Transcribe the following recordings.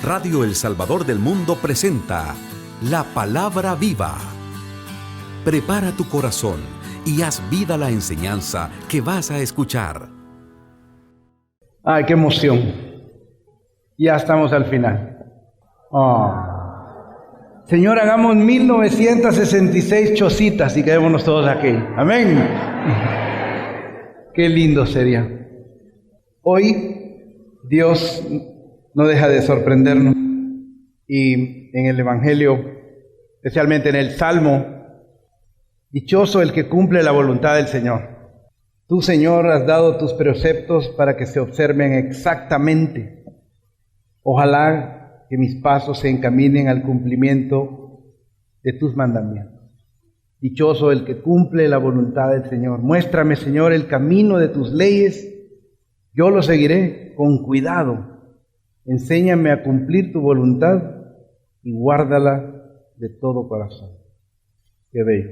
Radio El Salvador del Mundo presenta La Palabra Viva. Prepara tu corazón y haz vida la enseñanza que vas a escuchar. ¡Ay, qué emoción! Ya estamos al final. Señor, hagamos 1966 chocitas y quedémonos todos aquí. Amén. Qué lindo sería. Hoy Dios no deja de sorprendernos. Y en el Evangelio, especialmente en el Salmo, dichoso el que cumple la voluntad del Señor. Tú, Señor, has dado tus preceptos para que se observen exactamente. Ojalá que mis pasos se encaminen al cumplimiento de tus mandamientos. Dichoso el que cumple la voluntad del Señor. Muéstrame, Señor, el camino de tus leyes. Yo lo seguiré con cuidado. Enséñame a cumplir tu voluntad y guárdala de todo corazón. Qué bello.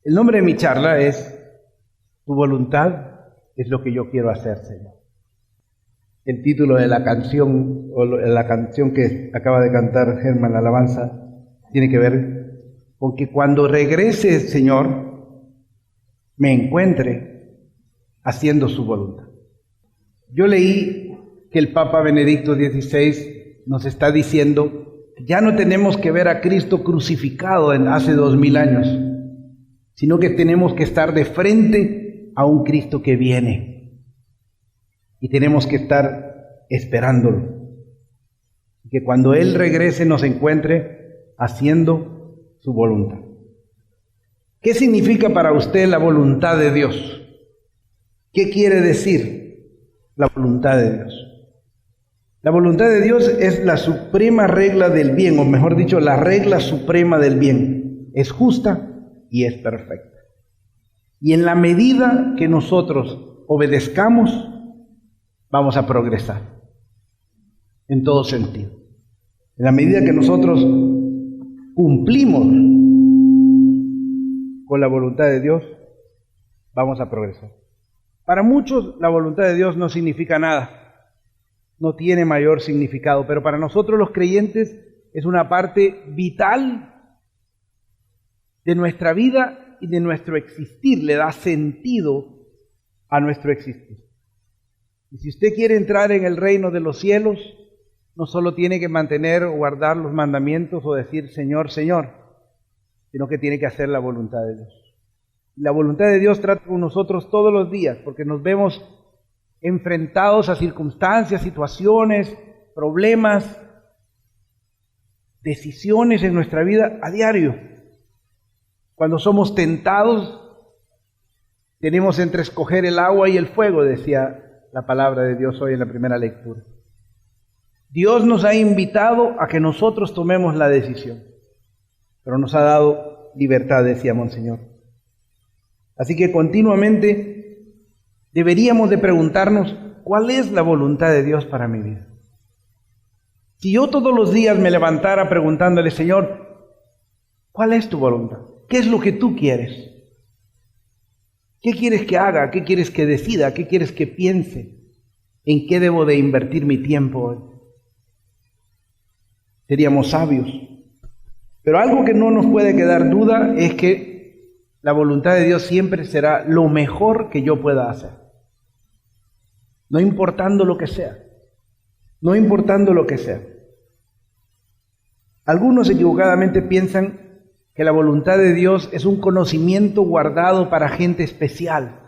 El nombre de mi charla es Tu voluntad es lo que yo quiero hacer, Señor. El título de la canción, o la canción que acaba de cantar Germán, la alabanza, tiene que ver con que cuando regrese, Señor, me encuentre haciendo su voluntad. Yo leí que el Papa Benedicto XVI nos está diciendo que ya no tenemos que ver a Cristo crucificado hace 2000 años, sino que tenemos que estar de frente a un Cristo que viene. Y tenemos que estar esperándolo. Que cuando Él regrese nos encuentre haciendo su voluntad. ¿Qué significa para usted la voluntad de Dios? ¿Qué quiere decir la voluntad de Dios? La voluntad de Dios es la suprema regla del bien, o mejor dicho, la regla suprema del bien. Es justa y es perfecta. Y en la medida que nosotros obedezcamos, vamos a progresar en todo sentido. En la medida que nosotros cumplimos con la voluntad de Dios, vamos a progresar. Para muchos la voluntad de Dios no significa nada, no tiene mayor significado, pero para nosotros los creyentes es una parte vital de nuestra vida y de nuestro existir, le da sentido a nuestro existir. Y si usted quiere entrar en el reino de los cielos, no solo tiene que mantener o guardar los mandamientos o decir Señor, Señor, sino que tiene que hacer la voluntad de Dios. La voluntad de Dios trata con nosotros todos los días, porque nos vemos enfrentados a circunstancias, situaciones, problemas, decisiones en nuestra vida a diario. Cuando somos tentados, tenemos entre escoger el agua y el fuego, decía la palabra de Dios hoy en la primera lectura. Dios nos ha invitado a que nosotros tomemos la decisión, pero nos ha dado libertad, decía Monseñor. Así que continuamente deberíamos de preguntarnos, ¿cuál es la voluntad de Dios para mi vida? Si yo todos los días me levantara preguntándole, Señor, ¿cuál es tu voluntad? ¿Qué es lo que tú quieres? ¿Qué quieres que haga? ¿Qué quieres que decida? ¿Qué quieres que piense? ¿En qué debo de invertir mi tiempo hoy? Seríamos sabios. Pero algo que no nos puede quedar duda es que la voluntad de Dios siempre será lo mejor que yo pueda hacer. No importando lo que sea. No importando lo que sea. Algunos equivocadamente piensan que la voluntad de Dios es un conocimiento guardado para gente especial.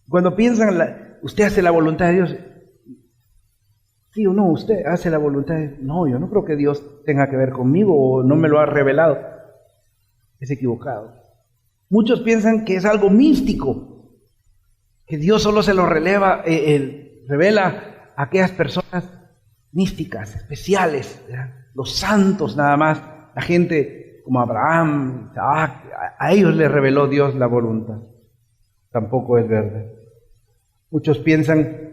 Cuando piensan, usted hace la voluntad de Dios, sí o no, usted hace la voluntad de Dios. No, yo no creo que Dios tenga que ver conmigo o no me lo ha revelado. Es equivocado. Muchos piensan que es algo místico, que Dios solo se lo revela a aquellas personas místicas, especiales, ¿verdad? Los santos nada más, la gente como Abraham, Isaac, a ellos les reveló Dios la voluntad. Tampoco es verdad. Muchos piensan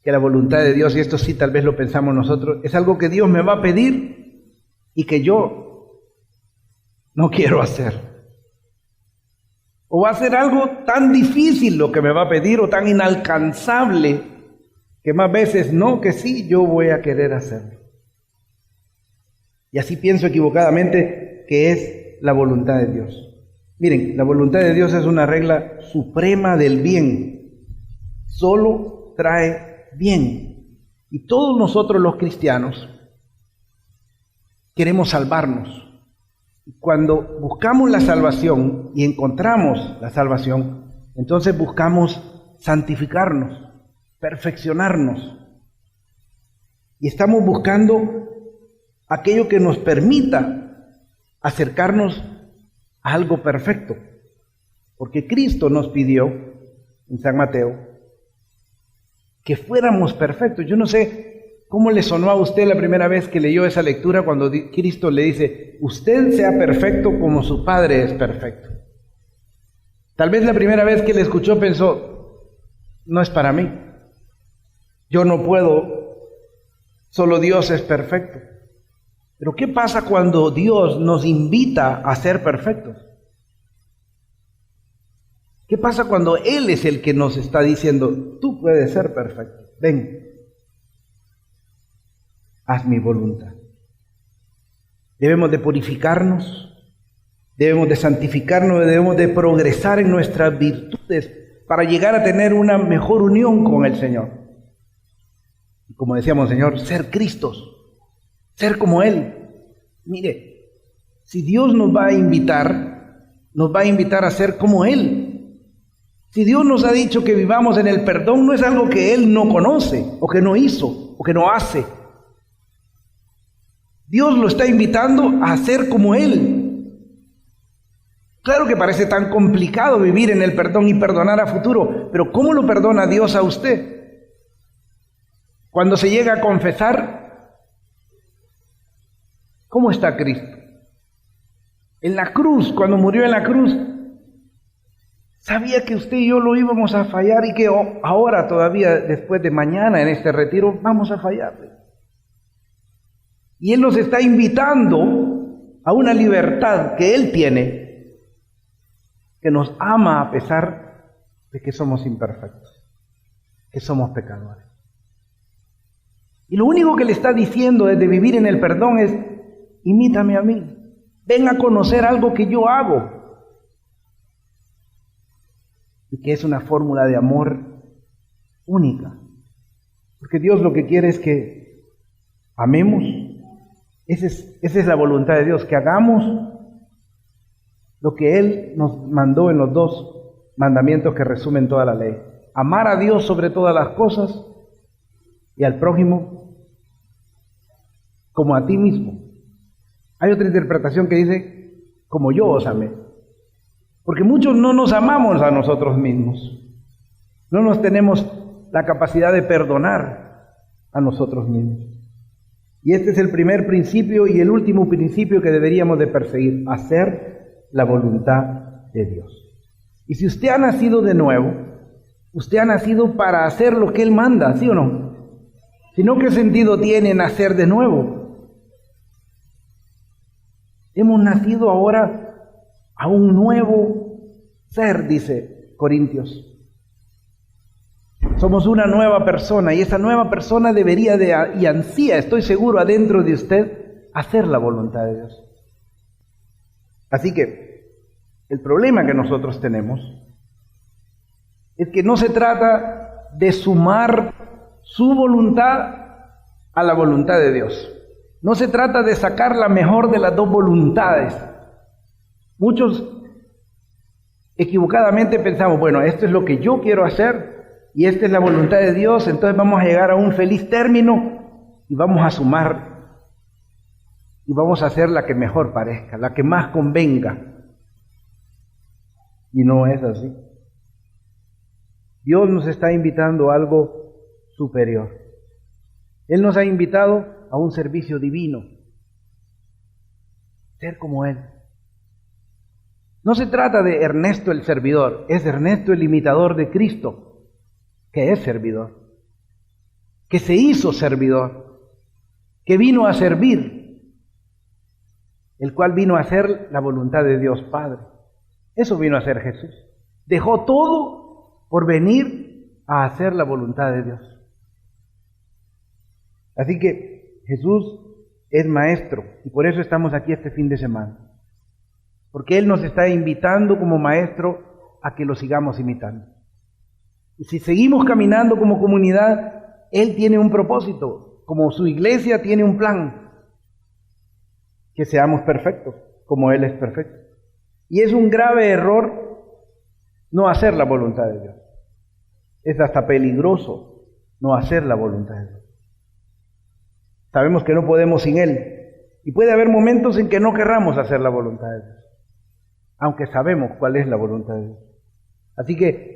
que la voluntad de Dios, y esto sí tal vez lo pensamos nosotros, es algo que Dios me va a pedir y que yo no quiero hacer. O va a ser algo tan difícil lo que me va a pedir o tan inalcanzable que más veces no que sí, yo voy a querer hacerlo. Y así pienso equivocadamente que es la voluntad de Dios. Miren, la voluntad de Dios es una regla suprema del bien. Solo trae bien. Y todos nosotros los cristianos queremos salvarnos. Cuando buscamos la salvación y encontramos la salvación, entonces buscamos santificarnos, perfeccionarnos. Y estamos buscando aquello que nos permita acercarnos a algo perfecto. Porque Cristo nos pidió, en San Mateo, que fuéramos perfectos. Yo no sé ¿cómo le sonó a usted la primera vez que leyó esa lectura cuando Cristo le dice, usted sea perfecto como su Padre es perfecto? Tal vez la primera vez que le escuchó pensó, no es para mí. Yo no puedo, solo Dios es perfecto. Pero ¿qué pasa cuando Dios nos invita a ser perfectos? ¿Qué pasa cuando Él es el que nos está diciendo, tú puedes ser perfecto, ven? Haz mi voluntad. Debemos de purificarnos, debemos de santificarnos, debemos de progresar en nuestras virtudes para llegar a tener una mejor unión con el Señor. Y como decíamos, Señor, ser Cristos, ser como Él. Mire, si Dios nos va a invitar a ser como Él. Si Dios nos ha dicho que vivamos en el perdón, no es algo que Él no conoce, o que no hizo, o que no hace. Dios lo está invitando a ser como Él. Claro que parece tan complicado vivir en el perdón y perdonar a futuro, pero ¿cómo lo perdona Dios a usted? Cuando se llega a confesar, ¿cómo está Cristo? En la cruz, cuando murió en la cruz, sabía que usted y yo lo íbamos a fallar y que ahora todavía, después de mañana en este retiro, vamos a fallarle. Y Él nos está invitando a una libertad que Él tiene, que nos ama a pesar de que somos imperfectos, que somos pecadores. Y lo único que le está diciendo desde vivir en el perdón es, imítame a mí, ven a conocer algo que yo hago. Y que es una fórmula de amor única. Porque Dios lo que quiere es que amemos. Esa es la voluntad de Dios, que hagamos lo que Él nos mandó en los 2 mandamientos que resumen toda la ley. Amar a Dios sobre todas las cosas y al prójimo como a ti mismo. Hay otra interpretación que dice, como yo os amé. Porque muchos no nos amamos a nosotros mismos. No nos tenemos la capacidad de perdonar a nosotros mismos. Y este es el primer principio y el último principio que deberíamos de perseguir, hacer la voluntad de Dios. Y si usted ha nacido de nuevo, usted ha nacido para hacer lo que Él manda, ¿sí o no? Si no, ¿qué sentido tiene nacer de nuevo? Hemos nacido ahora a un nuevo ser, dice Corintios. Somos una nueva persona y esa nueva persona debería y ansía, estoy seguro, adentro de usted, hacer la voluntad de Dios. Así que el problema que nosotros tenemos es que no se trata de sumar su voluntad a la voluntad de Dios. No se trata de sacar la mejor de las 2 voluntades. Muchos equivocadamente pensamos, bueno, esto es lo que yo quiero hacer y esta es la voluntad de Dios, entonces vamos a llegar a un feliz término y vamos a sumar y vamos a hacer la que mejor parezca, la que más convenga. Y no es así. Dios nos está invitando a algo superior. Él nos ha invitado a un servicio divino, ser como Él. No se trata de Ernesto el servidor, es Ernesto el imitador de Cristo, que es servidor, que se hizo servidor, que vino a servir, el cual vino a hacer la voluntad de Dios Padre. Eso vino a hacer Jesús. Dejó todo por venir a hacer la voluntad de Dios. Así que Jesús es maestro y por eso estamos aquí este fin de semana. Porque Él nos está invitando como maestro a que lo sigamos imitando. Y si seguimos caminando como comunidad, Él tiene un propósito, como su iglesia tiene un plan, que seamos perfectos, como Él es perfecto. Y es un grave error no hacer la voluntad de Dios. Es hasta peligroso no hacer la voluntad de Dios. Sabemos que no podemos sin Él. Y puede haber momentos en que no querramos hacer la voluntad de Dios, aunque sabemos cuál es la voluntad de Dios. Así que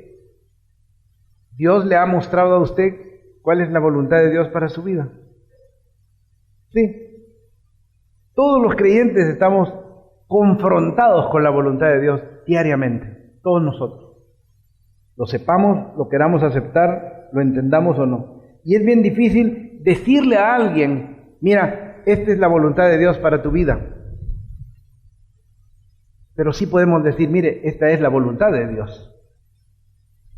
Dios le ha mostrado a usted cuál es la voluntad de Dios para su vida. Sí. Todos los creyentes estamos confrontados con la voluntad de Dios diariamente, todos nosotros. Lo sepamos, lo queramos aceptar, lo entendamos o no. Y es bien difícil decirle a alguien, mira, esta es la voluntad de Dios para tu vida. Pero sí podemos decir, mire, esta es la voluntad de Dios.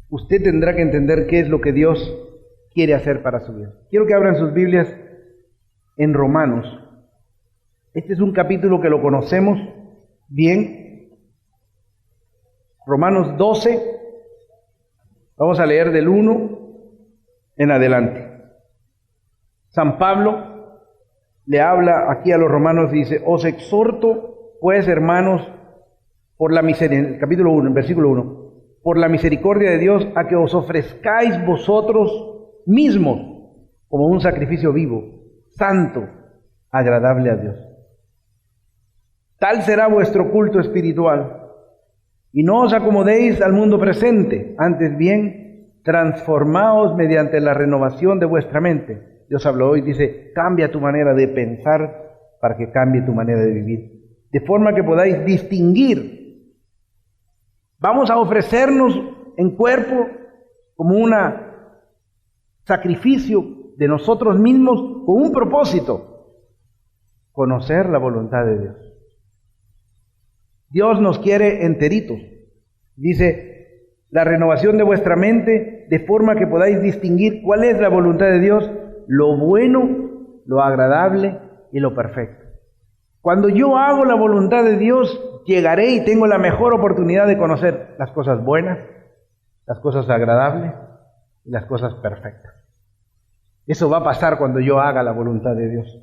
Usted tendrá que entender qué es lo que Dios quiere hacer para su vida. Quiero que abran sus Biblias en Romanos. Este es un capítulo que lo conocemos bien. Romanos 12. Vamos a leer del 1 en adelante. San Pablo le habla aquí a los romanos y dice, os exhorto, pues, hermanos, por la misericordia, capítulo 1, versículo 1, por la misericordia de Dios, a que os ofrezcáis vosotros mismos como un sacrificio vivo, santo, agradable a Dios. Tal será vuestro culto espiritual. Y no os acomodéis al mundo presente, antes bien, transformaos mediante la renovación de vuestra mente. Dios habló hoy, dice, cambia tu manera de pensar para que cambie tu manera de vivir. De forma que podáis distinguir. Vamos a ofrecernos en cuerpo como un sacrificio de nosotros mismos con un propósito, conocer la voluntad de Dios. Dios nos quiere enteritos. Dice, la renovación de vuestra mente, de forma que podáis distinguir cuál es la voluntad de Dios, lo bueno, lo agradable y lo perfecto. Cuando yo hago la voluntad de Dios, llegaré y tengo la mejor oportunidad de conocer las cosas buenas, las cosas agradables y las cosas perfectas. Eso va a pasar cuando yo haga la voluntad de Dios.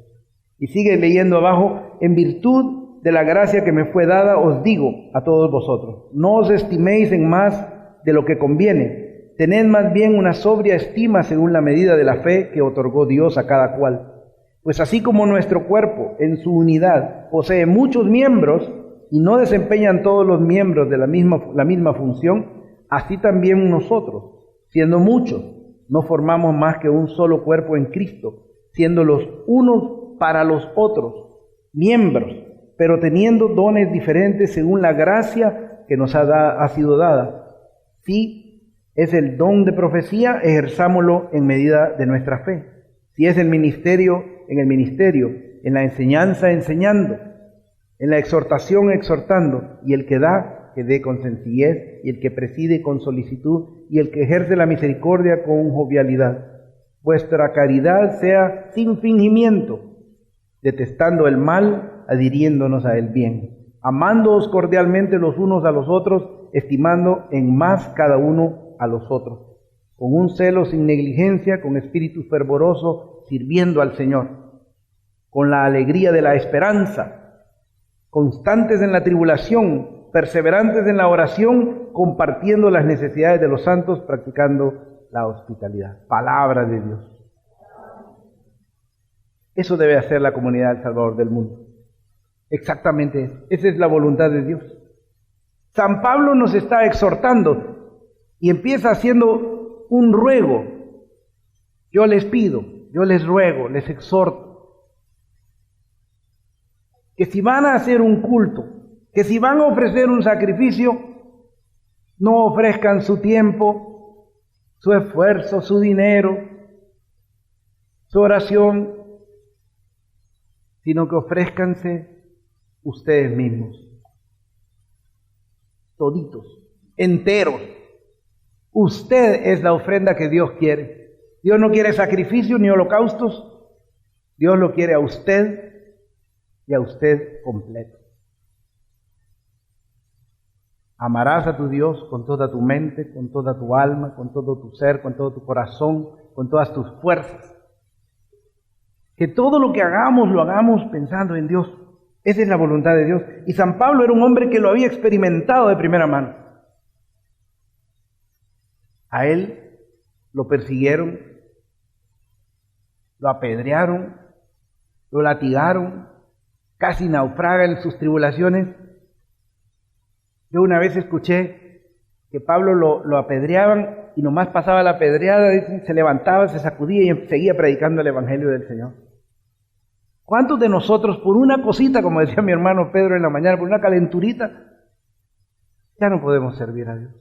Y sigue leyendo abajo, en virtud de la gracia que me fue dada, os digo a todos vosotros, no os estiméis en más de lo que conviene, tened más bien una sobria estima según la medida de la fe que otorgó Dios a cada cual. Pues así como nuestro cuerpo en su unidad posee muchos miembros y no desempeñan todos los miembros de la misma función, así también nosotros, siendo muchos, no formamos más que un solo cuerpo en Cristo, siendo los unos para los otros miembros, pero teniendo dones diferentes según la gracia que nos ha sido dada. Si es el don de profecía, ejerzámoslo en medida de nuestra fe. Si es el ministerio, en el ministerio, en la enseñanza, enseñando, en la exhortación, exhortando, y el que da, que dé con sencillez, y el que preside con solicitud, y el que ejerce la misericordia con jovialidad. Vuestra caridad sea sin fingimiento, detestando el mal, adhiriéndonos a el bien, amándoos cordialmente los unos a los otros, estimando en más cada uno a los otros, con un celo sin negligencia, con espíritu fervoroso, sirviendo al Señor, con la alegría de la esperanza, constantes en la tribulación, perseverantes en la oración, compartiendo las necesidades de los santos, practicando la hospitalidad. Palabra de Dios. Eso debe hacer la comunidad del Salvador del mundo. Exactamente eso. Esa es la voluntad de Dios. San Pablo nos está exhortando y empieza haciendo un ruego. Yo les pido, yo les ruego, les exhorto, que si van a hacer un culto, que si van a ofrecer un sacrificio, no ofrezcan su tiempo, su esfuerzo, su dinero, su oración, sino que ofrézcanse ustedes mismos, toditos, enteros. Usted es la ofrenda que Dios quiere. Dios no quiere sacrificios ni holocaustos. Dios lo quiere a usted y a usted completo. Amarás a tu Dios con toda tu mente, con toda tu alma, con todo tu ser, con todo tu corazón, con todas tus fuerzas. Que todo lo que hagamos, lo hagamos pensando en Dios. Esa es la voluntad de Dios. Y San Pablo era un hombre que lo había experimentado de primera mano. A él lo persiguieron, lo apedrearon, lo latigaron, casi naufraga en sus tribulaciones. Yo una vez escuché que Pablo lo apedreaban y nomás pasaba la apedreada, se levantaba, se sacudía y seguía predicando el Evangelio del Señor. ¿Cuántos de nosotros por una cosita, como decía mi hermano Pedro en la mañana, por una calenturita, ya no podemos servir a Dios?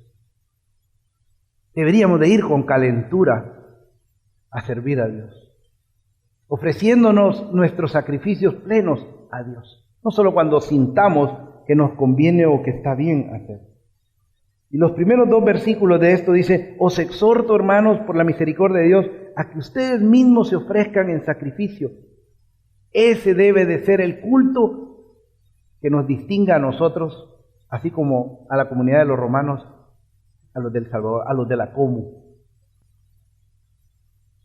Deberíamos de ir con calentura a servir a Dios, ofreciéndonos nuestros sacrificios plenos a Dios, no solo cuando sintamos que nos conviene o que está bien hacer. Y los primeros 2 versículos de esto dice: os exhorto, hermanos, por la misericordia de Dios, a que ustedes mismos se ofrezcan en sacrificio. Ese debe de ser el culto que nos distinga a nosotros, así como a la comunidad de los romanos, a los del Salvador, a los de la Comu.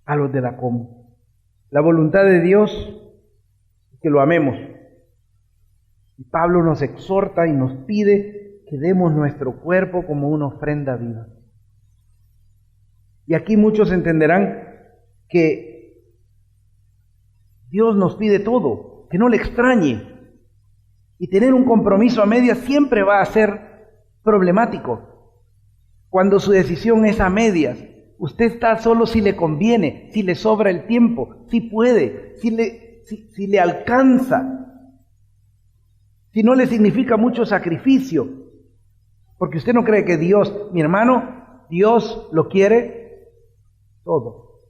A los de la Comu. La voluntad de Dios es que lo amemos. Y Pablo nos exhorta y nos pide que demos nuestro cuerpo como una ofrenda viva. Y aquí muchos entenderán que Dios nos pide todo, que no le extrañe. Y tener un compromiso a medias siempre va a ser problemático. Cuando su decisión es a medias, usted está solo si le conviene, si le sobra el tiempo, si puede, si le alcanza, si no le significa mucho sacrificio. Porque usted no cree que Dios, mi hermano, Dios lo quiere todo.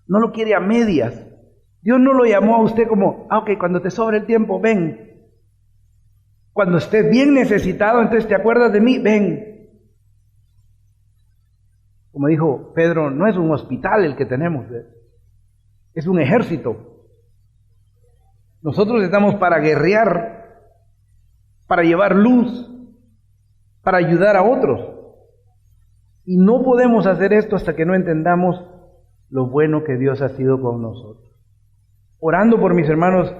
No lo quiere a medias. Dios no lo llamó a usted como, ok, cuando te sobre el tiempo, ven. Cuando estés bien necesitado, entonces te acuerdas de mí, ven. Como dijo Pedro, no es un hospital el que tenemos, es un ejército. Nosotros estamos para guerrear, para llevar luz, para ayudar a otros. Y no podemos hacer esto hasta que no entendamos lo bueno que Dios ha sido con nosotros. Orando por mis hermanos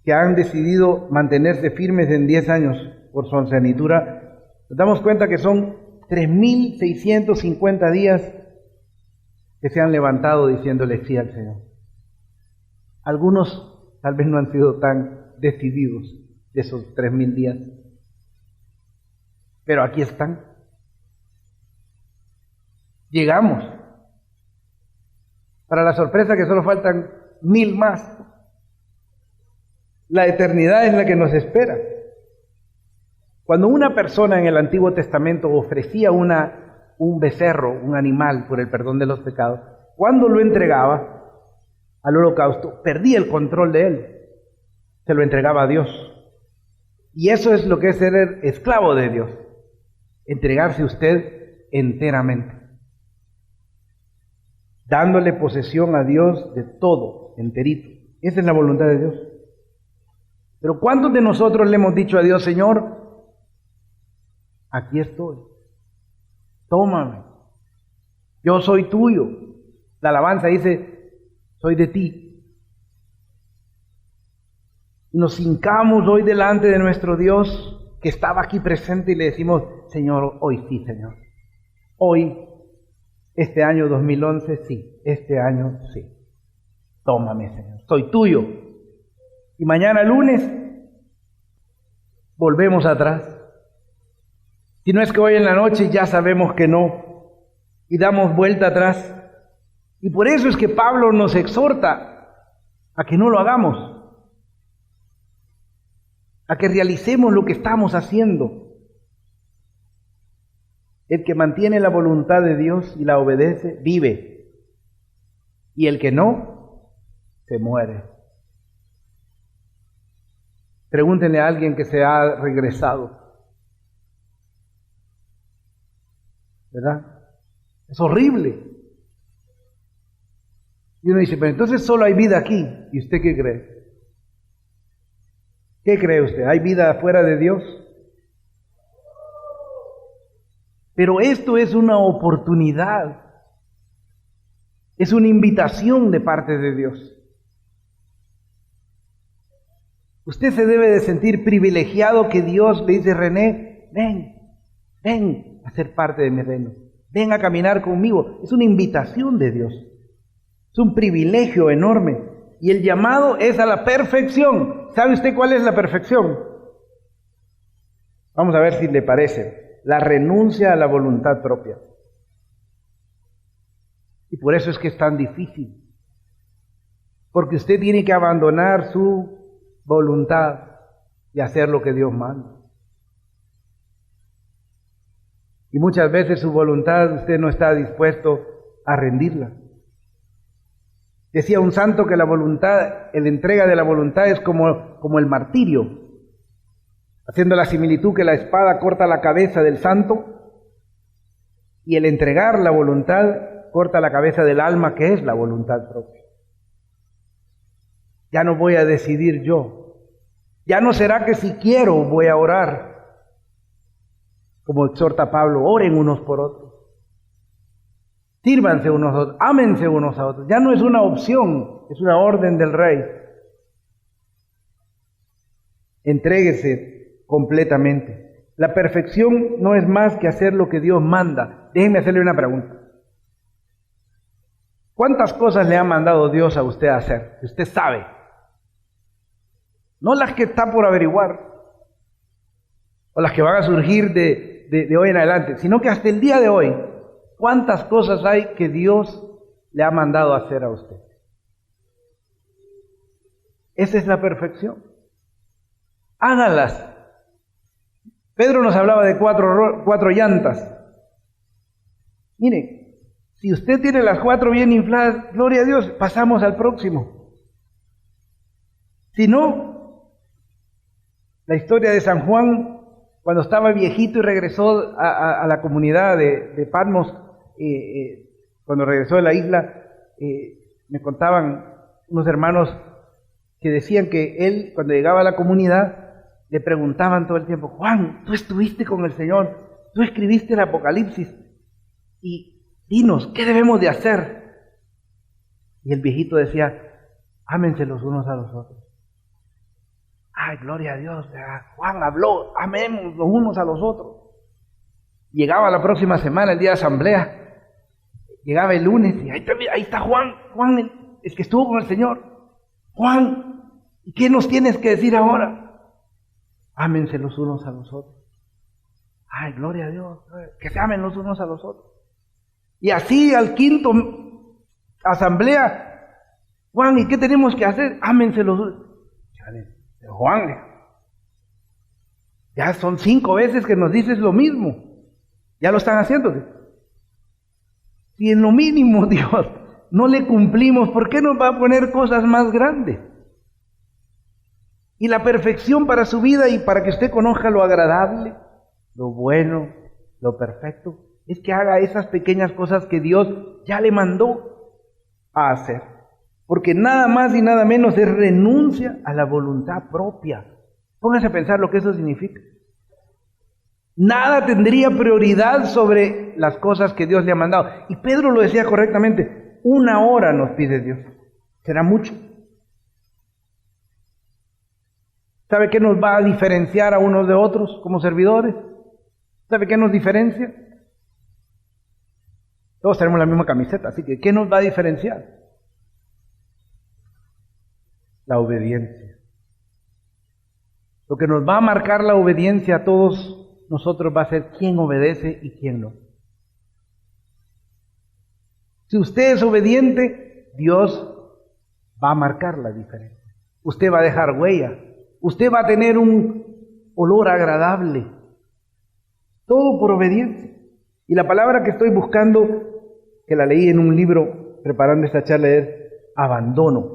que han decidido mantenerse firmes en 10 años por su ancianitura, nos damos cuenta que son 3.650 días que se han levantado diciéndole sí al Señor. Algunos tal vez no han sido tan decididos de esos 3.000 días, pero aquí están. Llegamos. Para la sorpresa que solo faltan 1.000 más. La eternidad es la que nos espera. Cuando una persona en el Antiguo Testamento ofrecía un becerro, un animal, por el perdón de los pecados, cuando lo entregaba al holocausto, perdía el control de él. Se lo entregaba a Dios. Y eso es lo que es ser esclavo de Dios. Entregarse usted enteramente, dándole posesión a Dios de todo, enterito. Esa es la voluntad de Dios. Pero ¿cuántos de nosotros le hemos dicho a Dios, Señor, aquí estoy, tómame, yo soy tuyo? La alabanza dice, soy de ti. Y nos hincamos hoy delante de nuestro Dios que estaba aquí presente y le decimos, Señor, hoy sí, Señor, hoy, este año 2011, sí, este año sí. Tómame, Señor, soy tuyo. Y mañana lunes volvemos atrás. Si no es que hoy en la noche ya sabemos que no y damos vuelta atrás. Y por eso es que Pablo nos exhorta a que no lo hagamos, a que realicemos lo que estamos haciendo. El que mantiene la voluntad de Dios y la obedece, vive. Y el que no, se muere. Pregúntenle a alguien que se ha regresado. ¿Verdad? Es horrible. Y uno dice, pero entonces solo hay vida aquí. ¿Y usted qué cree? ¿Qué cree usted? ¿Hay vida fuera de Dios? Pero esto es una oportunidad. Es una invitación de parte de Dios. Usted se debe de sentir privilegiado que Dios le dice, René, ven a ser parte de mi reino. Ven a caminar conmigo. Es una invitación de Dios. Es un privilegio enorme. Y el llamado es a la perfección. ¿Sabe usted cuál es la perfección? Vamos a ver si le parece. La renuncia a la voluntad propia. Y por eso es que es tan difícil. Porque usted tiene que abandonar su voluntad y hacer lo que Dios manda. Y muchas veces su voluntad usted no está dispuesto a rendirla. Decía un santo que la voluntad, la entrega de la voluntad es como el martirio, haciendo la similitud que la espada corta la cabeza del santo y el entregar la voluntad corta la cabeza del alma, que es la voluntad propia. Ya no voy a decidir yo. Ya no será que si quiero voy a orar. Como exhorta Pablo, oren unos por otros. Sírvanse unos a otros, ámense unos a otros. Ya no es una opción, es una orden del Rey. Entréguese completamente. La perfección no es más que hacer lo que Dios manda. Déjenme hacerle una pregunta. ¿Cuántas cosas le ha mandado Dios a usted a hacer? Que usted sabe. No las que está por averiguar, o las que van a surgir de hoy en adelante, sino que hasta el día de hoy, ¿cuántas cosas hay que Dios le ha mandado a hacer a usted? Esa es la perfección. Hágalas. Pedro nos hablaba de cuatro llantas. Mire, si usted tiene las 4 bien infladas, gloria a Dios, pasamos al próximo. Si no, la historia de San Juan, cuando estaba viejito y regresó a la comunidad de Patmos, cuando regresó de la isla, me contaban unos hermanos que decían que él, cuando llegaba a la comunidad, le preguntaban todo el tiempo, Juan, tú estuviste con el Señor, tú escribiste el Apocalipsis, y dinos, ¿qué debemos de hacer? Y el viejito decía, ámense los unos a los otros. Ay, gloria a Dios, Juan habló, amemos los unos a los otros. Llegaba la próxima semana, el día de asamblea, llegaba el lunes y ahí está Juan, el que estuvo con el Señor. Juan, ¿y qué nos tienes que decir ahora? Ámense los unos a los otros. Ay, gloria a Dios, que se amen los unos a los otros. Y así al quinto asamblea, Juan, ¿y qué tenemos que hacer? Ámense los unos. Juan, ya son 5 veces que nos dices lo mismo. Ya lo están haciendo. Si en lo mínimo, Dios, no le cumplimos, ¿por qué nos va a poner cosas más grandes? Y la perfección para su vida y para que usted conozca lo agradable, lo bueno, lo perfecto, es que haga esas pequeñas cosas que Dios ya le mandó a hacer. Porque nada más y nada menos es renuncia a la voluntad propia. Pónganse a pensar lo que eso significa. Nada tendría prioridad sobre las cosas que Dios le ha mandado. Y Pedro lo decía correctamente, 1 hora nos pide Dios. ¿Será mucho? ¿Sabe qué nos va a diferenciar a unos de otros como servidores? ¿Sabe qué nos diferencia? Todos tenemos la misma camiseta, así que ¿qué nos va a diferenciar? La obediencia. Lo que nos va a marcar la obediencia a todos nosotros va a ser quién obedece y quién no. Si usted es obediente, Dios va a marcar la diferencia. Usted va a dejar huella. Usted va a tener un olor agradable. Todo por obediencia. Y la palabra que estoy buscando, que la leí en un libro preparando esta charla, es abandono.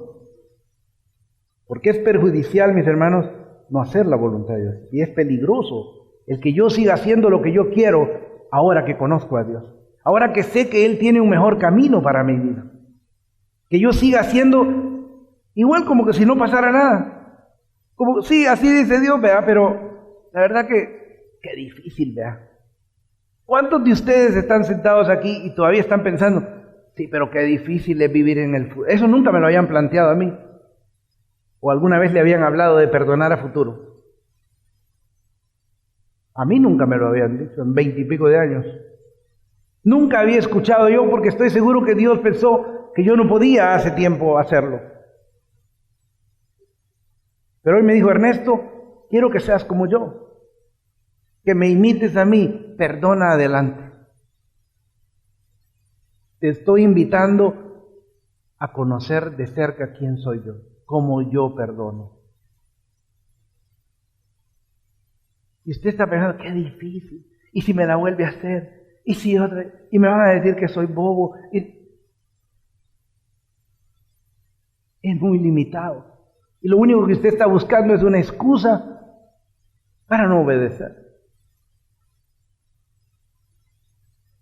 Porque es perjudicial, mis hermanos, no hacer la voluntad de Dios. Y es peligroso el que yo siga haciendo lo que yo quiero ahora que conozco a Dios. Ahora que sé que Él tiene un mejor camino para mi vida. Que yo siga haciendo igual como que si no pasara nada. Como, sí, así dice Dios, ¿verdad? Pero la verdad que qué difícil, ¿verdad? ¿Cuántos de ustedes están sentados aquí y todavía están pensando, sí, pero qué difícil es vivir en el futuro? Eso nunca me lo habían planteado a mí. O alguna vez le habían hablado de perdonar a futuro. A mí nunca me lo habían dicho en 20 y pico de años. Nunca había escuchado yo, porque estoy seguro que Dios pensó que yo no podía hace tiempo hacerlo. Pero hoy me dijo, Ernesto, quiero que seas como yo, que me imites a mí, perdona adelante. Te estoy invitando a conocer de cerca quién soy yo, cómo yo perdono. Y usted está pensando, qué difícil, y si me la vuelve a hacer, y si otra, y me van a decir que soy bobo. Es muy limitado. Y lo único que usted está buscando es una excusa para no obedecer.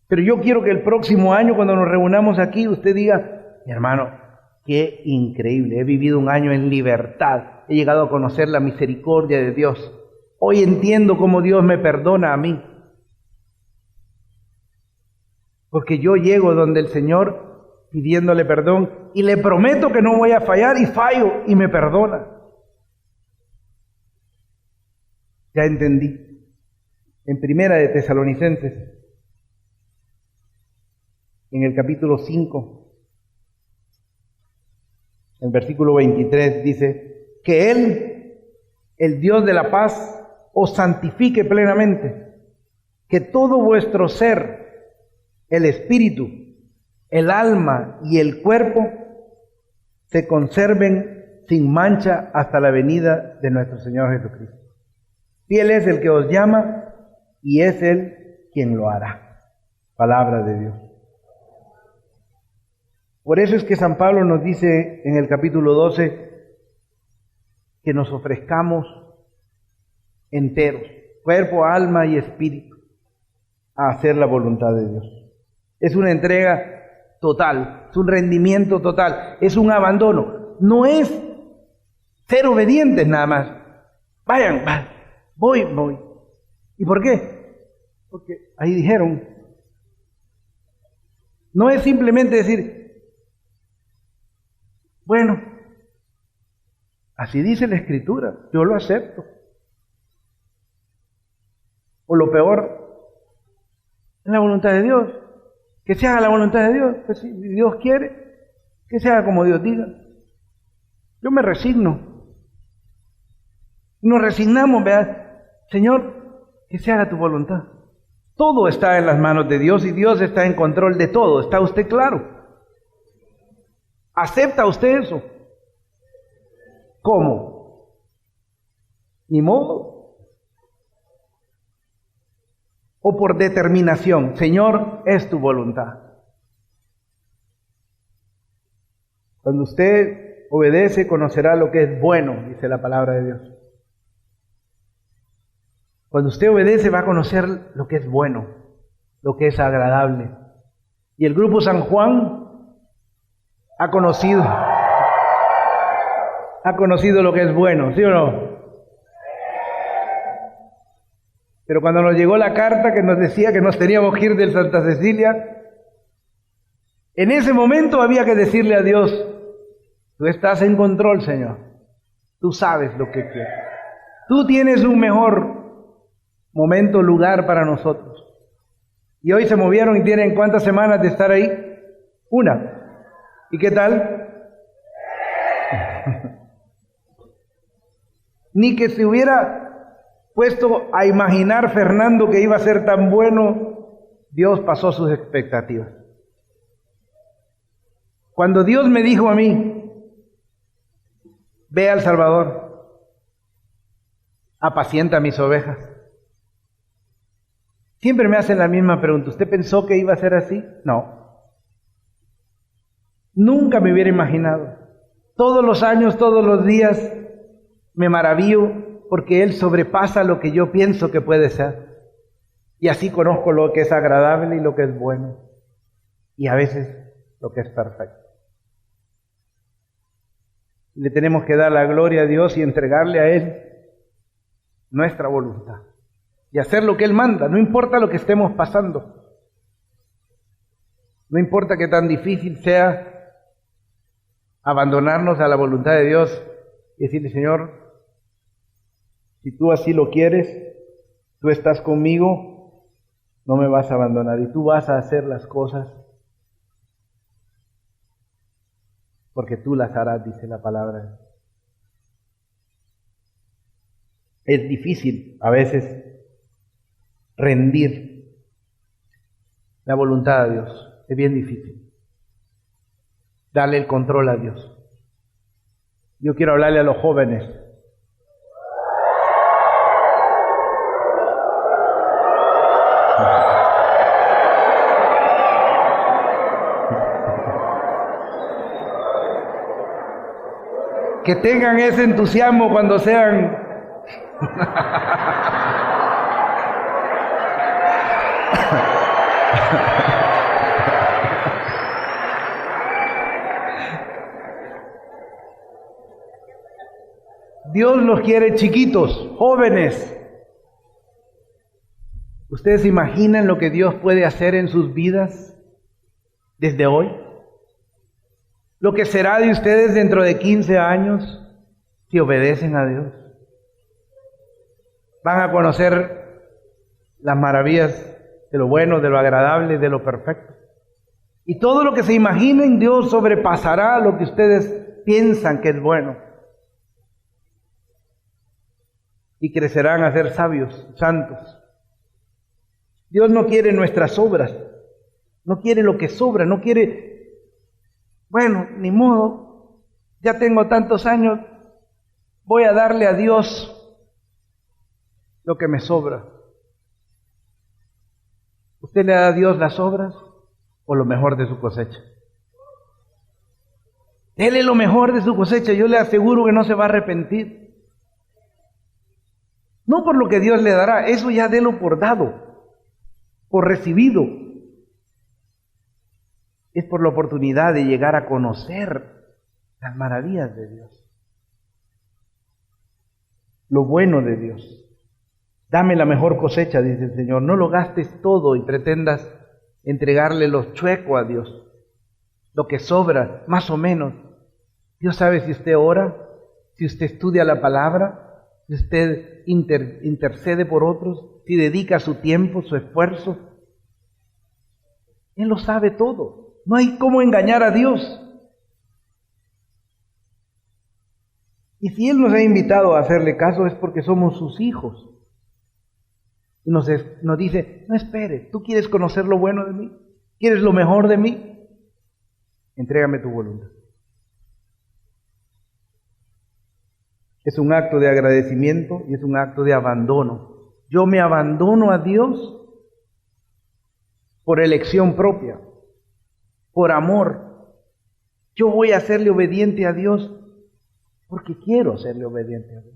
Pero yo quiero que el próximo año, cuando nos reunamos aquí, usted diga, mi hermano, qué increíble, he vivido un año en libertad, he llegado a conocer la misericordia de Dios. Hoy entiendo cómo Dios me perdona a mí. Porque yo llego donde el Señor pidiéndole perdón y le prometo que no voy a fallar y fallo y me perdona. Ya entendí. En Primera de Tesalonicenses, en el capítulo 5, el versículo 23 dice, que Él, el Dios de la paz, os santifique plenamente, que todo vuestro ser, el espíritu, el alma y el cuerpo se conserven sin mancha hasta la venida de nuestro Señor Jesucristo. Fiel es el que os llama y es Él quien lo hará. Palabra de Dios. Por eso es que San Pablo nos dice en el capítulo 12 que nos ofrezcamos enteros, cuerpo, alma y espíritu, a hacer la voluntad de Dios. Es una entrega total, es un rendimiento total, es un abandono. No es ser obedientes nada más. Vayan, voy. ¿Y por qué? Porque ahí dijeron. No es simplemente decir, bueno, así dice la Escritura, yo lo acepto. O lo peor, es la voluntad de Dios. Que se haga la voluntad de Dios. Pues si Dios quiere, que se haga como Dios diga. Yo me resigno. Nos resignamos, ¿verdad? Señor, que se haga tu voluntad. Todo está en las manos de Dios y Dios está en control de todo. ¿Está usted claro? ¿Acepta usted eso? ¿Cómo? Ni modo. O por determinación, Señor, es tu voluntad. Cuando usted obedece, conocerá lo que es bueno, dice la palabra de Dios. Cuando usted obedece, va a conocer lo que es bueno, lo que es agradable. Y el grupo San Juan ha conocido lo que es bueno, ¿sí o no? Pero cuando nos llegó la carta que nos decía que nos teníamos que ir del Santa Cecilia, en ese momento había que decirle a Dios, tú estás en control, Señor. Tú sabes lo que quieres. Tú tienes un mejor momento, lugar para nosotros. Y hoy se movieron y tienen ¿cuántas semanas de estar ahí? 1. ¿Y qué tal? Ni que se hubiera puesto a imaginar Fernando que iba a ser tan bueno, Dios pasó sus expectativas. Cuando Dios me dijo a mí, ve al Salvador, apacienta mis ovejas, siempre me hacen la misma pregunta, ¿usted pensó que iba a ser así? No. Nunca me hubiera imaginado. Todos los años, todos los días, me maravillo porque Él sobrepasa lo que yo pienso que puede ser. Y así conozco lo que es agradable y lo que es bueno. Y a veces lo que es perfecto. Le tenemos que dar la gloria a Dios y entregarle a Él nuestra voluntad. Y hacer lo que Él manda, no importa lo que estemos pasando. No importa qué tan difícil sea abandonarnos a la voluntad de Dios y decirle, Señor, si tú así lo quieres, tú estás conmigo, no me vas a abandonar y tú vas a hacer las cosas porque tú las harás, dice la palabra. Es difícil a veces rendir la voluntad a Dios, es bien difícil. Darle el control a Dios. Yo quiero hablarle a los jóvenes. Que tengan ese entusiasmo cuando sean Dios los quiere chiquitos, jóvenes. ¿Ustedes se imaginan lo que Dios puede hacer en sus vidas desde hoy? Lo que será de ustedes dentro de 15 años si obedecen a Dios. Van a conocer las maravillas de lo bueno, de lo agradable, de lo perfecto. Y todo lo que se imaginen, Dios sobrepasará lo que ustedes piensan que es bueno. Y crecerán a ser sabios, santos. Dios no quiere nuestras obras, no quiere lo que sobra, no quiere, bueno, ni modo, ya tengo tantos años, voy a darle a Dios lo que me sobra. ¿Usted le da a Dios las obras o lo mejor de su cosecha? Dele lo mejor de su cosecha, yo le aseguro que no se va a arrepentir. No por lo que Dios le dará, eso ya délo por dado, por recibido. Es por la oportunidad de llegar a conocer las maravillas de Dios, lo bueno de Dios. Dame la mejor cosecha, dice el Señor. No lo gastes todo y pretendas entregarle lo chueco a Dios, lo que sobra, más o menos. Dios sabe si usted ora, si usted estudia la palabra, si usted intercede por otros, si dedica su tiempo, su esfuerzo. Él lo sabe todo. No hay cómo engañar a Dios. Y si Él nos ha invitado a hacerle caso es porque somos sus hijos. Y nos dice, no espere, ¿tú quieres conocer lo bueno de mí? ¿Quieres lo mejor de mí? Entrégame tu voluntad. Es un acto de agradecimiento y es un acto de abandono. Yo me abandono a Dios por elección propia, por amor. Yo voy a serle obediente a Dios porque quiero serle obediente a Dios.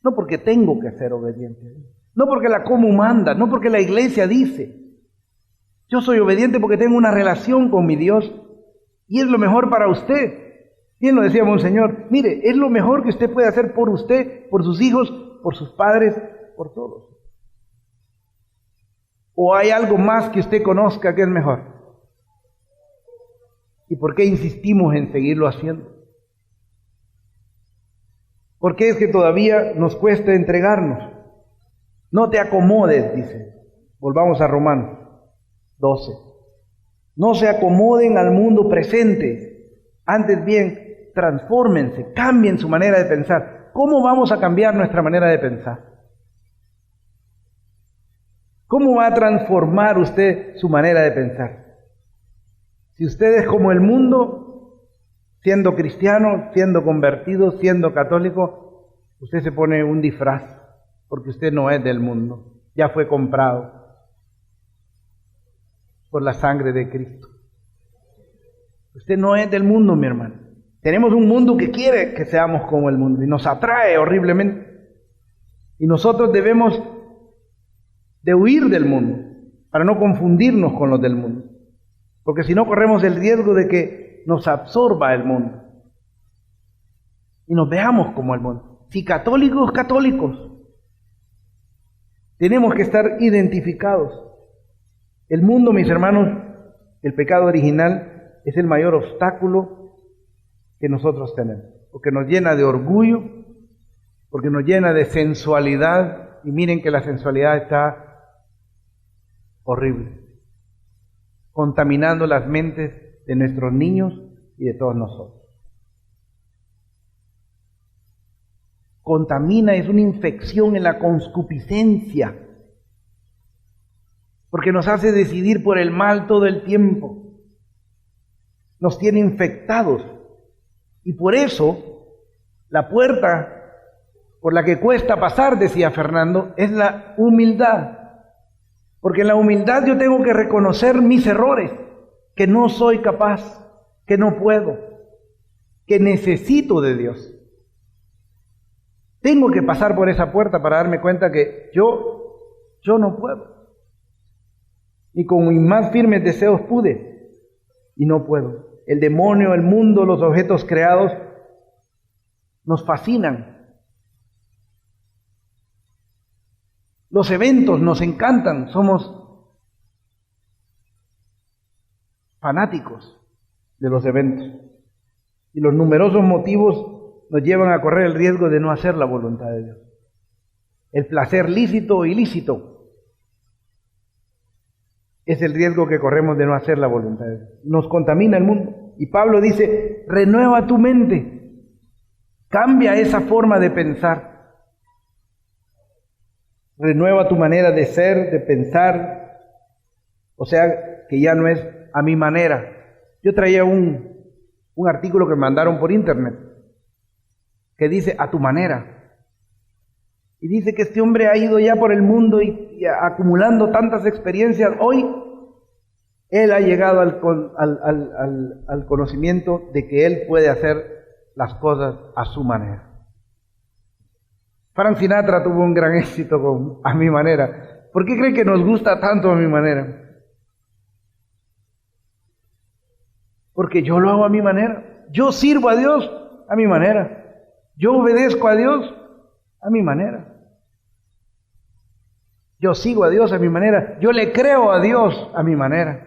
No porque tengo que ser obediente a Dios. No porque la común manda, no porque la iglesia dice. Yo soy obediente porque tengo una relación con mi Dios y es lo mejor para usted. Bien lo decía Monseñor, mire, es lo mejor que usted puede hacer por usted, por sus hijos, por sus padres, por todos. ¿O hay algo más que usted conozca que es mejor? ¿Y por qué insistimos en seguirlo haciendo? ¿Por qué es que todavía nos cuesta entregarnos? No te acomodes, dice. Volvamos a Romanos 12. No se acomoden al mundo presente. Antes bien, transfórmense, cambien su manera de pensar. ¿Cómo vamos a cambiar nuestra manera de pensar? ¿Cómo va a transformar usted su manera de pensar? Si usted es como el mundo, siendo cristiano, siendo convertido, siendo católico, usted se pone un disfraz, porque usted no es del mundo, ya fue comprado por la sangre de Cristo. Usted no es del mundo, mi hermano. Tenemos un mundo que quiere que seamos como el mundo y nos atrae horriblemente. Y nosotros debemos de huir del mundo para no confundirnos con los del mundo. Porque si no corremos el riesgo de que nos absorba el mundo. y nos veamos como el mundo. Si católicos, católicos. Tenemos que estar identificados. El mundo, mis hermanos, el pecado original es el mayor obstáculo que nosotros tenemos, porque nos llena de orgullo, porque nos llena de sensualidad, y miren que la sensualidad está horrible, contaminando las mentes de nuestros niños y de todos nosotros. Contamina, es una infección en la concupiscencia, porque nos hace decidir por el mal todo el tiempo. Nos tiene infectados. Y por eso, la puerta por la que cuesta pasar, decía Fernando, es la humildad. Porque en la humildad yo tengo que reconocer mis errores, que no soy capaz, que no puedo, que necesito de Dios. Tengo que pasar por esa puerta para darme cuenta que yo no puedo. Y con mis más firmes deseos pude, y no puedo. El demonio, el mundo, los objetos creados nos fascinan. Los eventos nos encantan, somos fanáticos de los eventos. Y los numerosos motivos nos llevan a correr el riesgo de no hacer la voluntad de Dios. El placer lícito o ilícito es el riesgo que corremos de no hacer la voluntad de Dios. Nos contamina el mundo. Y Pablo dice, renueva tu mente. Cambia esa forma de pensar. Renueva tu manera de ser, de pensar. O sea, que ya no es a mi manera. Yo traía un artículo que me mandaron por internet que dice a tu manera. Y dice que este hombre ha ido ya por el mundo y acumulando tantas experiencias. Hoy él ha llegado al conocimiento de que él puede hacer las cosas a su manera. Frank Sinatra tuvo un gran éxito con A Mi Manera. ¿Por qué cree que nos gusta tanto A Mi Manera? Porque yo lo hago a mi manera. Yo sirvo a Dios a mi manera. Yo obedezco a Dios a mi manera. Yo sigo a Dios a mi manera. Yo le creo a Dios a mi manera.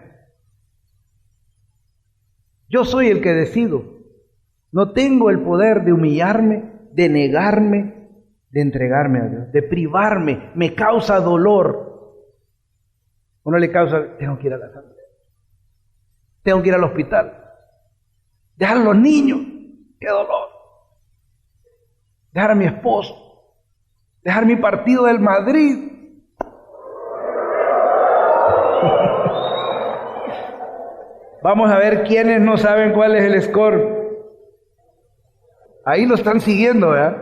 Yo soy el que decido. No tengo el poder de humillarme, de negarme, de entregarme a Dios, de privarme. Me causa dolor. Uno le causa, tengo que ir a la sangre. Tengo que ir al hospital. Dejar a los niños. ¡Qué dolor! Dejar a mi esposo. Dejar mi partido del Madrid. Vamos a ver quiénes no saben cuál es el score. Ahí lo están siguiendo, ¿verdad?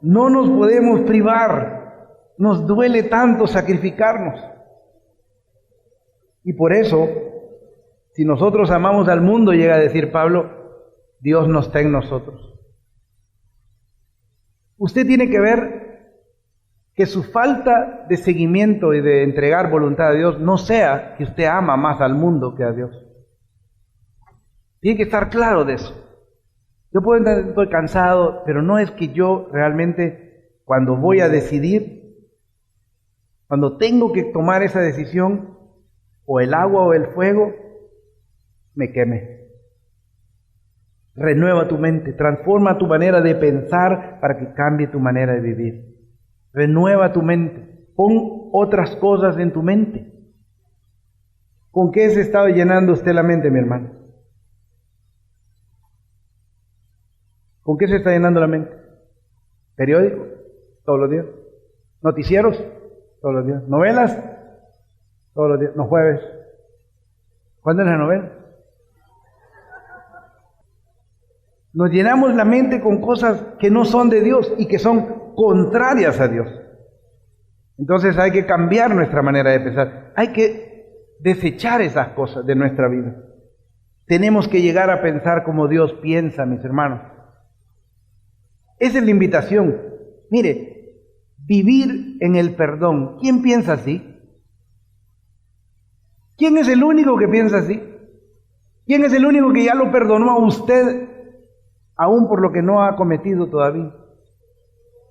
No nos podemos privar. Nos duele tanto sacrificarnos. Y por eso, si nosotros amamos al mundo, llega a decir Pablo, Dios no está en nosotros. Usted tiene que ver que su falta de seguimiento y de entregar voluntad a Dios no sea que usted ama más al mundo que a Dios. Tiene que estar claro de eso. Yo puedo entender, estoy cansado, pero no es que yo realmente, cuando voy a decidir, cuando tengo que tomar esa decisión, o el agua o el fuego, me queme. Renueva tu mente, transforma tu manera de pensar para que cambie tu manera de vivir. Renueva tu mente, pon otras cosas en tu mente. ¿Con qué se está llenando usted la mente, mi hermano? ¿Con qué se está llenando la mente? ¿Periódico? Todos los días. ¿Noticieros? Todos los días. ¿Novelas? Todos los días. ¿Los jueves? ¿Cuándo es la novela? Nos llenamos la mente con cosas que no son de Dios y que son contrarias a Dios. Entonces hay que cambiar nuestra manera de pensar. Hay que desechar esas cosas de nuestra vida. Tenemos que llegar a pensar como Dios piensa, mis hermanos. Esa es la invitación. Mire, vivir en el perdón. ¿Quién piensa así? ¿Quién es el único que piensa así? ¿Quién es el único que ya lo perdonó a usted aún por lo que no ha cometido todavía.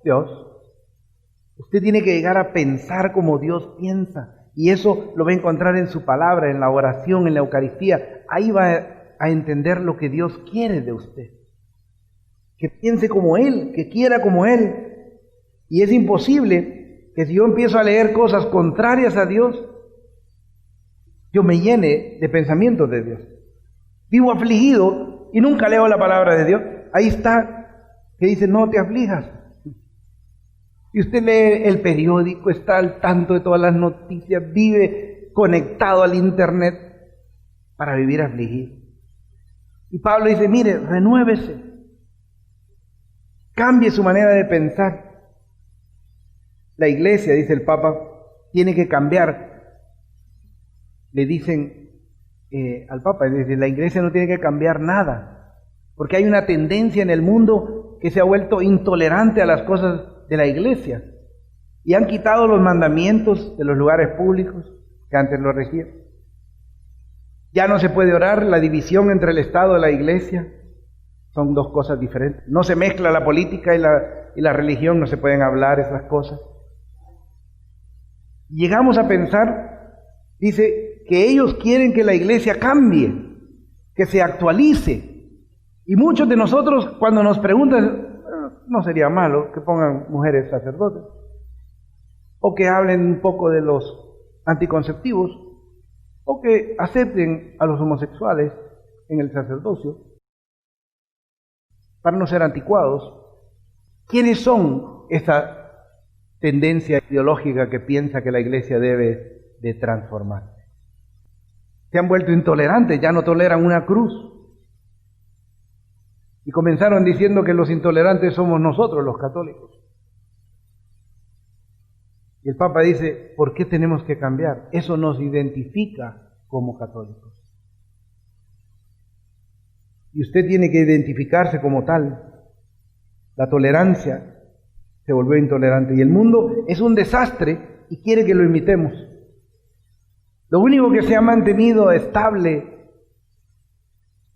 Dios, usted tiene que llegar a pensar como Dios piensa, y eso lo va a encontrar en su palabra, en la oración, en la Eucaristía. Ahí va a entender lo que Dios quiere de usted. Que piense como Él, que quiera como Él. Y es imposible que si yo empiezo a leer cosas contrarias a Dios, yo me llene de pensamientos de Dios. Vivo afligido y nunca leo la palabra de Dios. Ahí está, que dice, no te aflijas. Y usted lee el periódico, está al tanto de todas las noticias, vive conectado al internet para vivir afligido. Y Pablo dice, mire, renuévese, cambie su manera de pensar. La iglesia, dice el Papa, tiene que cambiar. Le dicen al Papa, es decir, la iglesia no tiene que cambiar nada, porque hay una tendencia en el mundo que se ha vuelto intolerante a las cosas de la iglesia, y han quitado los mandamientos de los lugares públicos que antes lo regían. Ya no se puede orar, la división entre el Estado y la iglesia son dos cosas diferentes. No se mezcla la política y la religión, no se pueden hablar esas cosas. Llegamos a pensar, dice, que ellos quieren que la iglesia cambie, que se actualice. Y muchos de nosotros, cuando nos preguntan, no sería malo que pongan mujeres sacerdotes, o que hablen un poco de los anticonceptivos, o que acepten a los homosexuales en el sacerdocio, para no ser anticuados. ¿Quiénes son esta tendencia ideológica que piensa que la iglesia debe de transformarse? Se han vuelto intolerantes, ya no toleran una cruz. Y comenzaron diciendo que los intolerantes somos nosotros, los católicos. Y el Papa dice, ¿por qué tenemos que cambiar? Eso nos identifica como católicos. Y usted tiene que identificarse como tal. La tolerancia se volvió intolerante. Y el mundo es un desastre y quiere que lo imitemos. Lo único que se ha mantenido estable,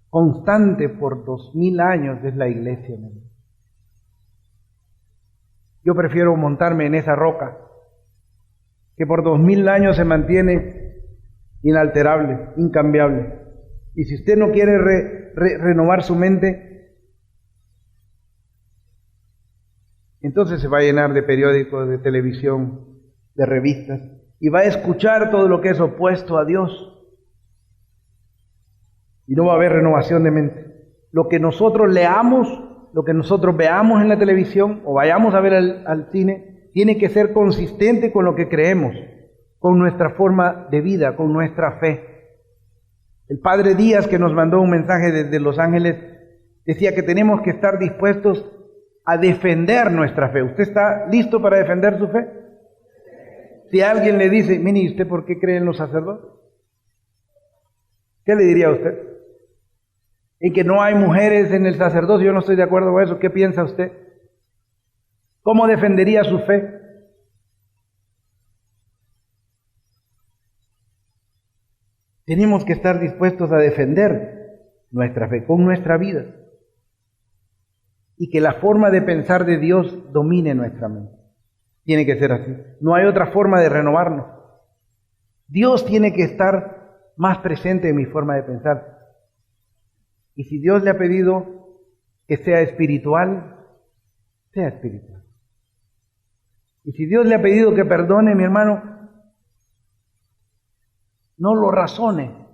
constante por 2000 años es la iglesia. Yo prefiero montarme en esa roca, que por 2000 años se mantiene inalterable, incambiable. Y si usted no quiere renovar su mente, entonces se va a llenar de periódicos, de televisión, de revistas, y va a escuchar todo lo que es opuesto a Dios. Y no va a haber renovación de mente. Lo que nosotros leamos, lo que nosotros veamos en la televisión o vayamos a ver al cine, tiene que ser consistente con lo que creemos, con nuestra forma de vida, con nuestra fe. El Padre Díaz, que nos mandó un mensaje desde Los Ángeles, decía que tenemos que estar dispuestos a defender nuestra fe. ¿Usted está listo para defender su fe? Si alguien le dice, mire, ¿y usted por qué cree en los sacerdotes? ¿Qué le diría a usted? En que no hay mujeres en el sacerdocio, yo no estoy de acuerdo con eso. ¿Qué piensa usted? ¿Cómo defendería su fe? Tenemos que estar dispuestos a defender nuestra fe con nuestra vida. Y que la forma de pensar de Dios domine nuestra mente. Tiene que ser así. No hay otra forma de renovarnos. Dios tiene que estar más presente en mi forma de pensar. Y si Dios le ha pedido que sea espiritual, sea espiritual. Y si Dios le ha pedido que perdone, mi hermano, no lo razone.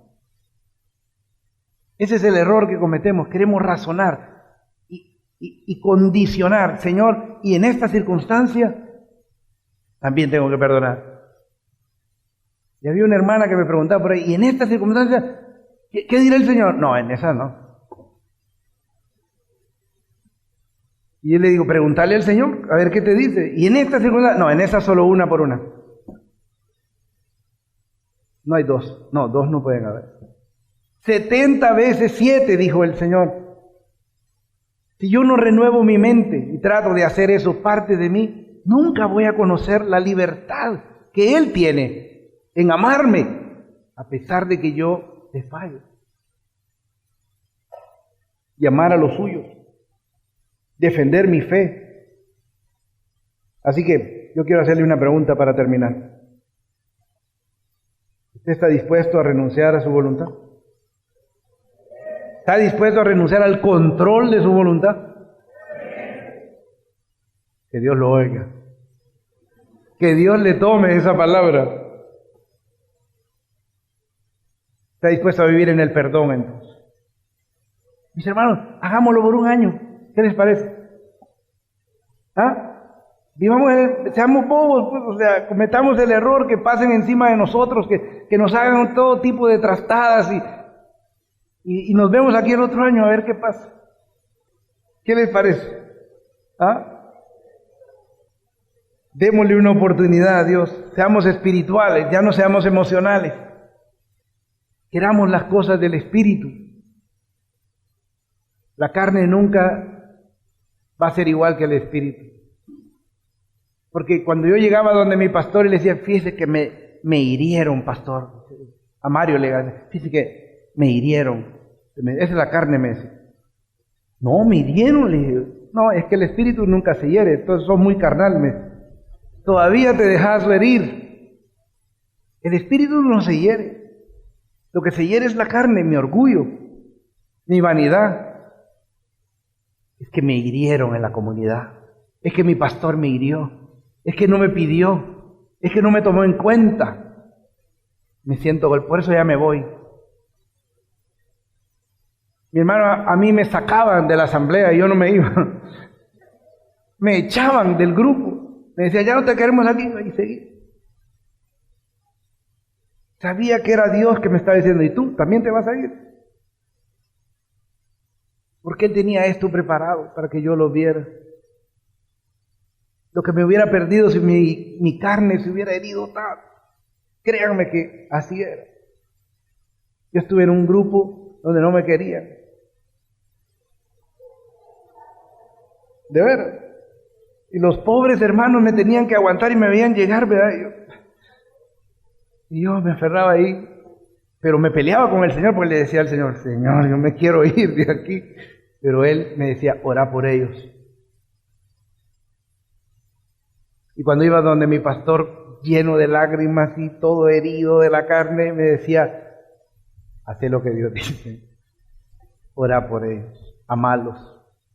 Ese es el error que cometemos. Queremos razonar y condicionar. Señor, y en esta circunstancia también tengo que perdonar. Y había una hermana que me preguntaba por ahí, ¿y en esta circunstancia qué dirá el Señor? No, en esa no. Y yo le digo, pregúntale al Señor, a ver qué te dice. ¿Y en esta circunstancia? No, en esa solo una por una. No hay dos. No, dos no pueden haber. 70 veces 7, dijo el Señor. Si yo no renuevo mi mente y trato de hacer eso parte de mí, nunca voy a conocer la libertad que Él tiene en amarme, a pesar de que yo te fallo. Y amar a los suyos. defender mi fe. Así que yo quiero hacerle una pregunta para terminar. ¿Usted está dispuesto a renunciar a su voluntad? ¿Está dispuesto a renunciar al control de su voluntad? Que Dios lo oiga. Que Dios le tome esa palabra. ¿Está dispuesto a vivir en el perdón entonces? Mis hermanos, hagámoslo por un año. ¿Qué les parece? Seamos bobos, pues, o sea, cometamos el error, que pasen encima de nosotros, que nos hagan todo tipo de trastadas y nos vemos aquí el otro año a ver qué pasa. ¿Qué les parece? Démosle una oportunidad a Dios. Seamos espirituales, ya no seamos emocionales. Queramos las cosas del Espíritu. La carne nunca va a ser igual que el Espíritu. Porque cuando yo llegaba donde mi pastor y le decía, fíjese que me hirieron, pastor. A Mario le decía, fíjese que me hirieron. Esa es la carne, me decía. No, me hirieron, le dije. No, es que el Espíritu nunca se hiere, entonces sos muy carnal, me decía. Todavía te dejas herir. El Espíritu no se hiere. Lo que se hiere es la carne, mi orgullo, mi vanidad. Es que me hirieron en la comunidad. Es que mi pastor me hirió. Es que no me pidió. Es que no me tomó en cuenta. Me siento gol, por eso ya me voy. Mi hermano, a mí me sacaban de la asamblea y yo no me iba. Me echaban del grupo. Me decía, ya no te queremos aquí, y seguí. Sabía que era Dios que me estaba diciendo, y tú también te vas a ir. Porque Él tenía esto preparado para que yo lo viera. Lo que me hubiera perdido si mi carne se hubiera herido tanto. Créanme que así era. Yo estuve en un grupo donde no me querían. De veras. Y los pobres hermanos me tenían que aguantar y me veían llegar, ¿verdad? Y yo me aferraba ahí, pero me peleaba con el Señor porque le decía al Señor, Señor, yo me quiero ir de aquí. Pero Él me decía, orá por ellos. Y cuando iba donde mi pastor, lleno de lágrimas y todo herido de la carne, me decía, haz lo que Dios dice. Orá por ellos, amalos.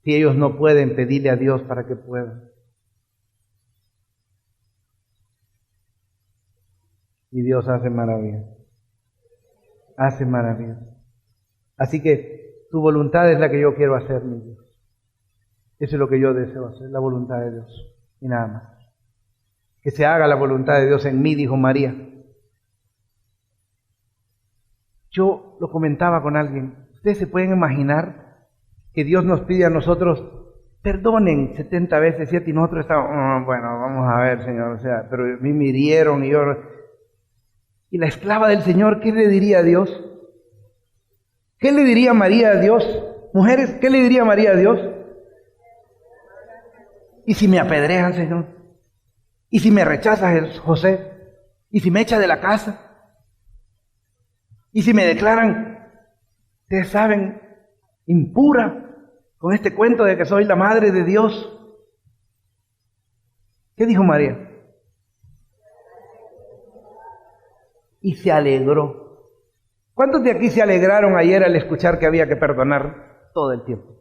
Si ellos no pueden, pedirle a Dios para que puedan. Y Dios hace maravillas. Hace maravillas. Así que tu voluntad es la que yo quiero hacer, mi Dios. Eso es lo que yo deseo hacer, la voluntad de Dios. Y nada más. Que se haga la voluntad de Dios en mí, dijo María. Yo lo comentaba con alguien. ¿Ustedes se pueden imaginar que Dios nos pide a nosotros, perdonen 70 veces 7 y nosotros estamos, bueno, vamos a ver, Señor, o sea, pero a mí me hirieron y yo... Y la esclava del Señor, ¿qué le diría a Dios? ¿Qué le diría María a Dios? Mujeres, ¿qué le diría María a Dios? ¿Y si me apedrean, Señor? ¿Y si me rechazas, José? ¿Y si me echa de la casa? ¿Y si me declaran, ustedes saben, impura con este cuento de que soy la madre de Dios? ¿Qué dijo María? Y se alegró. ¿Cuántos de aquí se alegraron ayer al escuchar que había que perdonar todo el tiempo?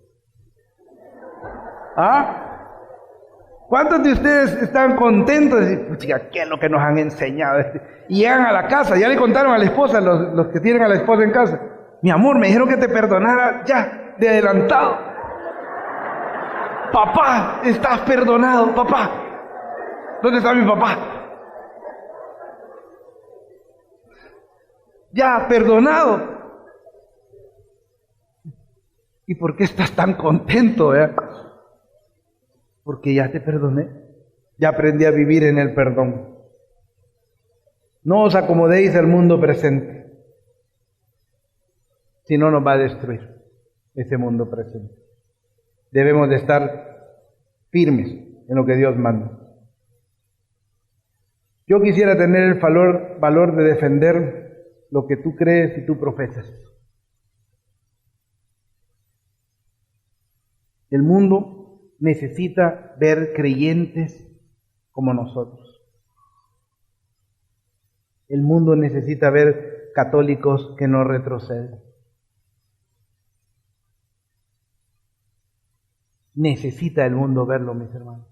¿Cuántos de ustedes están contentos de decir, pucha, qué es lo que nos han enseñado? Y llegan a la casa, ya le contaron a la esposa, los que tienen a la esposa en casa, mi amor, me dijeron que te perdonara ya, de adelantado. Papá, estás perdonado, papá. ¿Dónde está mi papá? Ya, perdonado. ¿Y por qué estás tan contento? Porque ya te perdoné. Ya aprendí a vivir en el perdón. No os acomodéis al mundo presente. Si no, nos va a destruir ese mundo presente. Debemos de estar firmes en lo que Dios manda. Yo quisiera tener el valor de defender lo que tú crees y tú profesas. El mundo necesita ver creyentes como nosotros. El mundo necesita ver católicos que no retroceden. Necesita el mundo verlo, mis hermanos.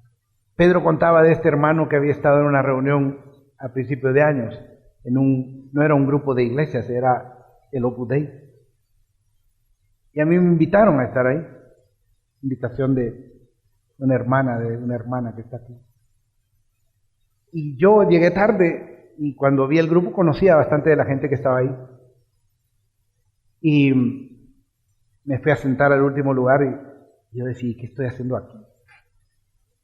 Pedro contaba de este hermano que había estado en una reunión a principios de años, no era un grupo de iglesias, era el Opus Dei. Y a mí me invitaron a estar ahí, invitación de una hermana que está aquí. Y yo llegué tarde, y cuando vi el grupo conocía bastante de la gente que estaba ahí. Y me fui a sentar al último lugar y yo decía, ¿qué estoy haciendo aquí?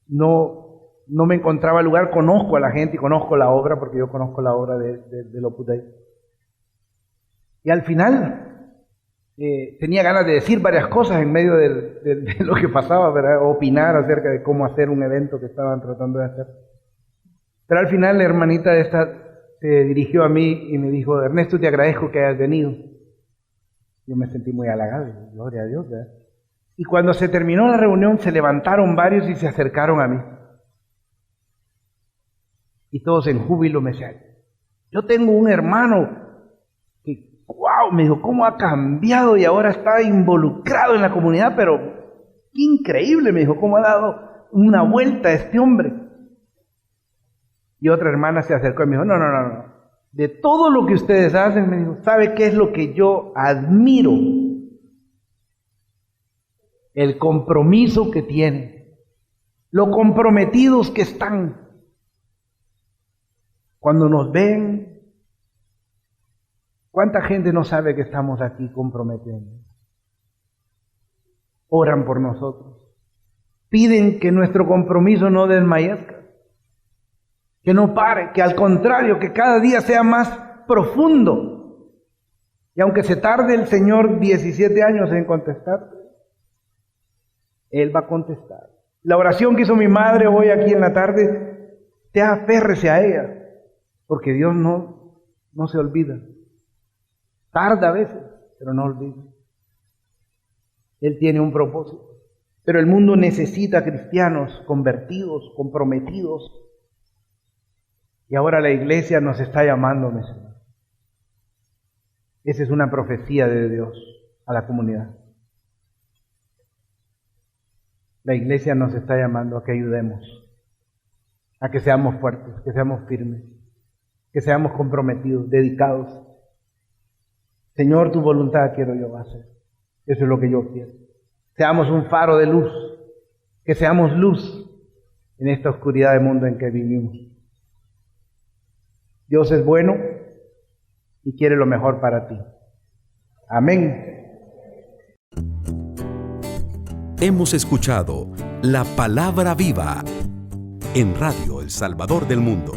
No me encontraba lugar, conozco a la gente y conozco la obra, porque yo conozco la obra del Opus Dei. Y al final tenía ganas de decir varias cosas en medio de lo que pasaba, ¿verdad? Opinar acerca de cómo hacer un evento que estaban tratando de hacer. Pero al final la hermanita esta se dirigió a mí y me dijo, Ernesto, te agradezco que hayas venido. Yo me sentí muy halagado, gloria a Dios, ¿verdad? Y cuando se terminó la reunión se levantaron varios y se acercaron a mí. Y todos en júbilo me decían, yo tengo un hermano que, wow, me dijo, ¿cómo ha cambiado y ahora está involucrado en la comunidad? Pero qué increíble, me dijo, ¿cómo ha dado una vuelta a este hombre? Y otra hermana se acercó y me dijo, no. De todo lo que ustedes hacen, me dijo, ¿sabe qué es lo que yo admiro? El compromiso que tienen, lo comprometidos que están. Cuando nos ven, ¿cuánta gente no sabe que estamos aquí comprometiendo? Oran por nosotros. Piden que nuestro compromiso no desmayezca, que no pare, que al contrario, que cada día sea más profundo. Y aunque se tarde el Señor 17 años en contestar, Él va a contestar. La oración que hizo mi madre hoy aquí en la tarde, te aférrese a ella, porque Dios no se olvida. Tarda a veces, pero no olvida. Él tiene un propósito. Pero el mundo necesita cristianos convertidos, comprometidos. Y ahora la iglesia nos está llamando, mis hermanos. Esa es una profecía de Dios a la comunidad. La iglesia nos está llamando a que ayudemos, a que seamos fuertes, que seamos firmes, que seamos comprometidos, dedicados. Señor, tu voluntad quiero yo hacer. Eso es lo que yo quiero. Seamos un faro de luz, que seamos luz en esta oscuridad del mundo en que vivimos. Dios es bueno y quiere lo mejor para ti. Amén. Hemos escuchado La Palabra Viva en Radio El Salvador del Mundo.